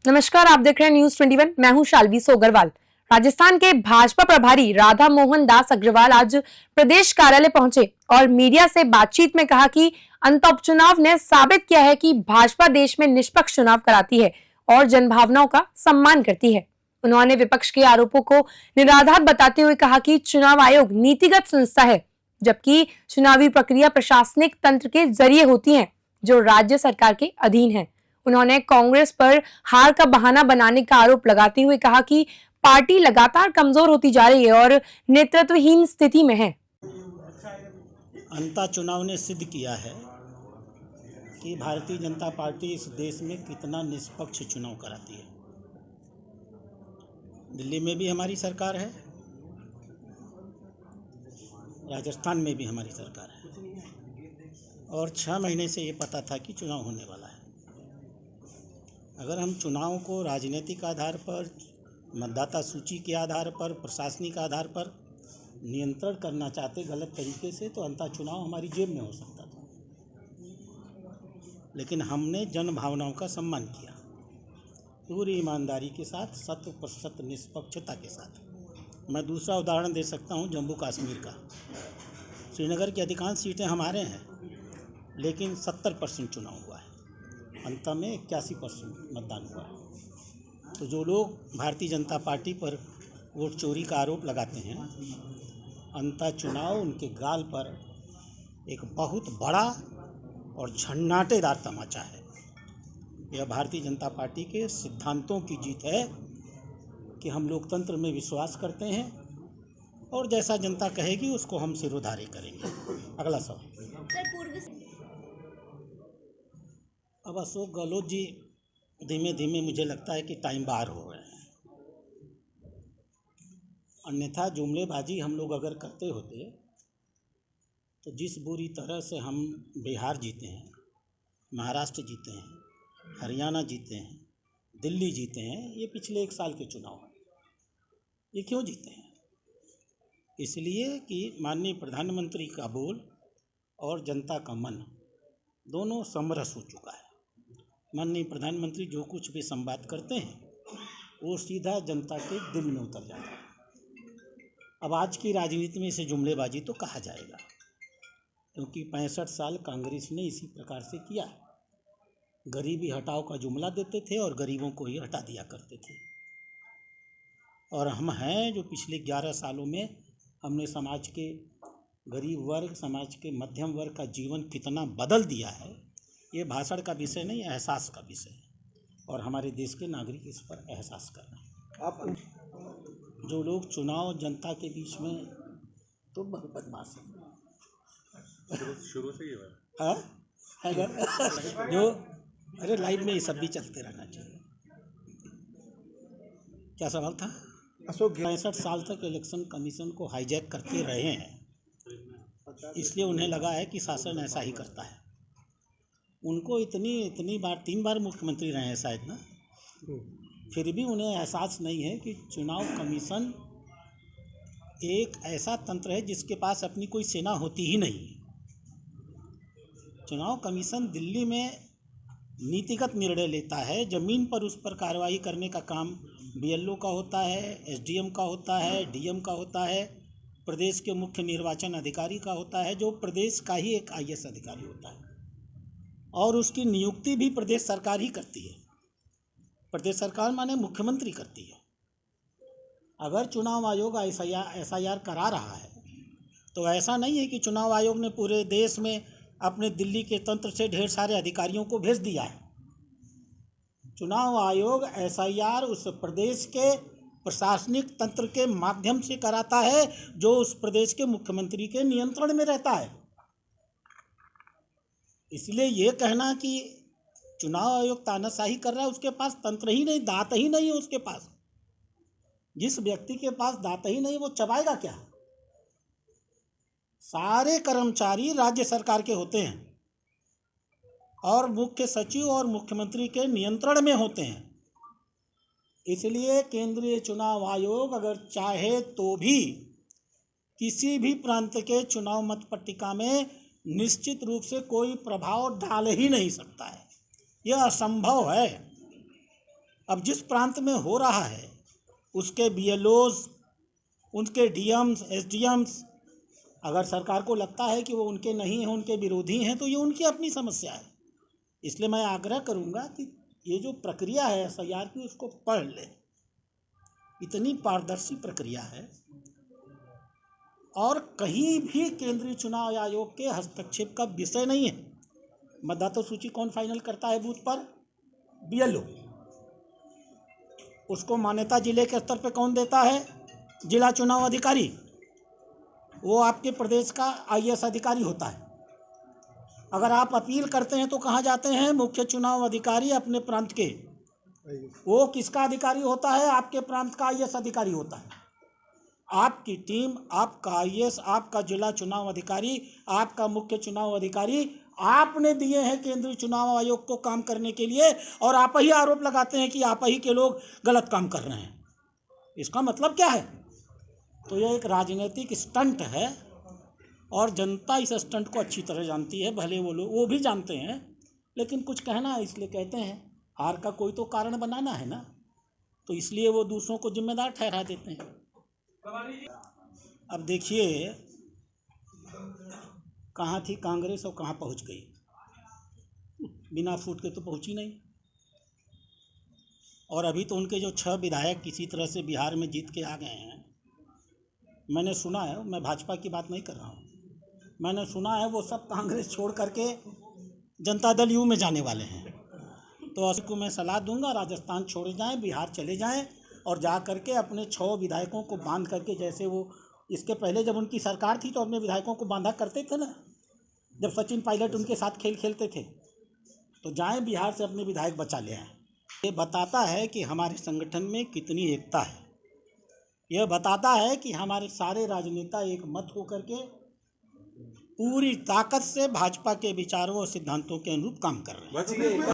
नमस्कार, आप देख रहे हैं न्यूज 21। मैं हूं शालवी सोगरवाल। राजस्थान के भाजपा प्रभारी राधा मोहन दास अग्रवाल आज प्रदेश कार्यालय पहुंचे और मीडिया से बातचीत में कहा कि अंत उपचुनाव ने साबित किया है कि भाजपा देश में निष्पक्ष चुनाव कराती है और जनभावनाओं का सम्मान करती है। उन्होंने विपक्ष के आरोपों को निराधार बताते हुए कहा कि चुनाव आयोग नीतिगत संस्था है, जबकि चुनावी प्रक्रिया प्रशासनिक तंत्र के जरिए होती है, जो राज्य सरकार के अधीन है। उन्होंने कांग्रेस पर हार का बहाना बनाने का आरोप लगाते हुए कहा कि पार्टी लगातार कमजोर होती जा रही है और नेतृत्वहीन स्थिति में है। अंता चुनाव ने सिद्ध किया है कि भारतीय जनता पार्टी इस देश में कितना निष्पक्ष चुनाव कराती है। दिल्ली में भी हमारी सरकार है, राजस्थान में भी हमारी सरकार है और 6 महीने से ये पता था कि चुनाव होने वाला है। अगर हम चुनाव को राजनीतिक आधार पर, मतदाता सूची के आधार पर, प्रशासनिक आधार पर नियंत्रण करना चाहते गलत तरीके से, तो अंतः चुनाव हमारी जेब में हो सकता था। लेकिन हमने जन भावनाओं का सम्मान किया, पूरी ईमानदारी के साथ, 100% निष्पक्षता के साथ। मैं दूसरा उदाहरण दे सकता हूँ जम्मू कश्मीर का। श्रीनगर की अधिकांश सीटें हमारे हैं, लेकिन 70% चुनाव हुआ है, अंत में 81% मतदान हुआ है। तो जो लोग भारतीय जनता पार्टी पर वोट चोरी का आरोप लगाते हैं, अंतः चुनाव उनके गाल पर एक बहुत बड़ा और झन्नाटेदार तमाचा है। यह भारतीय जनता पार्टी के सिद्धांतों की जीत है कि हम लोकतंत्र में विश्वास करते हैं और जैसा जनता कहेगी उसको हम सिरोधार्य करेंगे। अगला सवाल। अब अशोक गहलोत जी धीमे धीमे मुझे लगता है कि टाइम बाहर हो रहे हैं, अन्यथा जुमलेबाजी हम लोग अगर करते होते तो जिस बुरी तरह से हम बिहार जीते हैं, महाराष्ट्र जीते हैं, हरियाणा जीते हैं, दिल्ली जीते हैं, ये पिछले 1 साल के चुनाव हैं। ये क्यों जीते हैं? इसलिए कि माननीय प्रधानमंत्री का बोल और जनता का मन दोनों समरस हो चुका है। माननीय प्रधानमंत्री जो कुछ भी संवाद करते हैं वो सीधा जनता के दिल में उतर जाता है। अब आज की राजनीति में इसे जुमलेबाजी तो कहा जाएगा, क्योंकि 65 साल कांग्रेस ने इसी प्रकार से किया। गरीबी हटाओ का जुमला देते थे और गरीबों को ही हटा दिया करते थे। और हम हैं जो पिछले 11 सालों में हमने समाज के गरीब वर्ग, समाज के मध्यम वर्ग का जीवन कितना बदल दिया है, ये भाषण का विषय नहीं, एहसास का विषय है और हमारे देश के नागरिक इस पर एहसास कर रहे हैं। आप जो लोग चुनाव जनता के बीच में, तो बदमाश है शुरू से ही जो अरे लाइव में ये सब भी चलते रहना चाहिए। क्या सवाल था? अशोक 65 साल तक इलेक्शन कमीशन को हाईजैक करते रहे हैं, इसलिए उन्हें लगा है कि शासन ऐसा ही करता है। उनको इतनी बार 3 बार मुख्यमंत्री रहे हैं शायद ना, फिर भी उन्हें एहसास नहीं है कि चुनाव कमीशन एक ऐसा तंत्र है जिसके पास अपनी कोई सेना होती ही नहीं। चुनाव कमीशन दिल्ली में नीतिगत निर्णय लेता है, ज़मीन पर उस पर कार्रवाई करने का काम BLO का होता है, SDM का होता है, DM का होता है, प्रदेश के मुख्य निर्वाचन अधिकारी का होता है, जो प्रदेश का ही एक IAS अधिकारी होता है और उसकी नियुक्ति भी प्रदेश सरकार ही करती है। प्रदेश सरकार माने मुख्यमंत्री करती है। अगर चुनाव आयोग SIR करा रहा है तो ऐसा नहीं है कि चुनाव आयोग ने पूरे देश में अपने दिल्ली के तंत्र से ढेर सारे अधिकारियों को भेज दिया है। चुनाव आयोग SIR उस प्रदेश के प्रशासनिक तंत्र के माध्यम से कराता है जो उस प्रदेश के मुख्यमंत्री के नियंत्रण में रहता है। इसलिए ये कहना कि चुनाव आयोग तानाशाही कर रहा है, उसके पास तंत्र ही नहीं, दांत ही नहीं है उसके पास। जिस व्यक्ति के पास दांत ही नहीं, वो चबाएगा क्या? सारे कर्मचारी राज्य सरकार के होते हैं और मुख्य सचिव और मुख्यमंत्री के नियंत्रण में होते हैं। इसलिए केंद्रीय चुनाव आयोग अगर चाहे तो भी किसी भी प्रांत के चुनाव मत पट्टिका में निश्चित रूप से कोई प्रभाव डाल ही नहीं सकता है। यह असंभव है। अब जिस प्रांत में हो रहा है उसके BLOs, उनके DMs, SDMs, अगर सरकार को लगता है कि वो उनके नहीं हैं, उनके विरोधी हैं, तो ये उनकी अपनी समस्या है। इसलिए मैं आग्रह करूंगा कि ये जो प्रक्रिया है SIR की, उसको पढ़ ले। इतनी पारदर्शी प्रक्रिया है और कहीं भी केंद्रीय चुनाव आयोग के हस्तक्षेप का विषय नहीं है। मतदाता सूची कौन फाइनल करता है बूथ पर? BLO। उसको मान्यता जिले के स्तर पे कौन देता है? जिला चुनाव अधिकारी। वो आपके प्रदेश का IAS अधिकारी होता है। अगर आप अपील करते हैं तो कहाँ जाते हैं? मुख्य चुनाव अधिकारी अपने प्रांत के। वो किसका अधिकारी होता है? आपके प्रांत का IAS अधिकारी होता है। आपकी टीम, आपका IAS, आपका जिला चुनाव अधिकारी, आपका मुख्य चुनाव अधिकारी आपने दिए हैं केंद्रीय चुनाव आयोग को काम करने के लिए, और आप ही आरोप लगाते हैं कि आप ही के लोग गलत काम कर रहे हैं। इसका मतलब क्या है? तो यह एक राजनीतिक स्टंट है और जनता इस स्टंट को अच्छी तरह जानती है। भले वो भी जानते हैं, लेकिन कुछ कहना है इसलिए कहते हैं। हार का कोई तो कारण बनाना है ना, तो इसलिए वो दूसरों को जिम्मेदार ठहरा देते हैं। अब देखिए कहाँ थी कांग्रेस और कहाँ पहुंच गई। बिना फूट के तो पहुंची नहीं। और अभी तो उनके जो 6 विधायक किसी तरह से बिहार में जीत के आ गए हैं। मैंने सुना है, मैं भाजपा की बात नहीं कर रहा हूँ, मैंने सुना है वो सब कांग्रेस छोड़ करके जनता दल यू में जाने वाले हैं। तो उसको मैं सलाह दूंगा, राजस्थान छोड़ जाएं, बिहार चले जाएं और जा करके अपने 6 विधायकों को बांध करके, जैसे वो इसके पहले जब उनकी सरकार थी तो अपने विधायकों को बांधा करते थे ना, जब सचिन पायलट उनके साथ खेल खेलते थे। तो जाएं बिहार से अपने विधायक बचा ले आएं। ये बताता है कि हमारे संगठन में कितनी एकता है। यह बताता है कि हमारे सारे राजनेता एक मत होकर के पूरी ताकत से भाजपा के विचारों और सिद्धांतों के अनुरूप काम कर रहे हैं।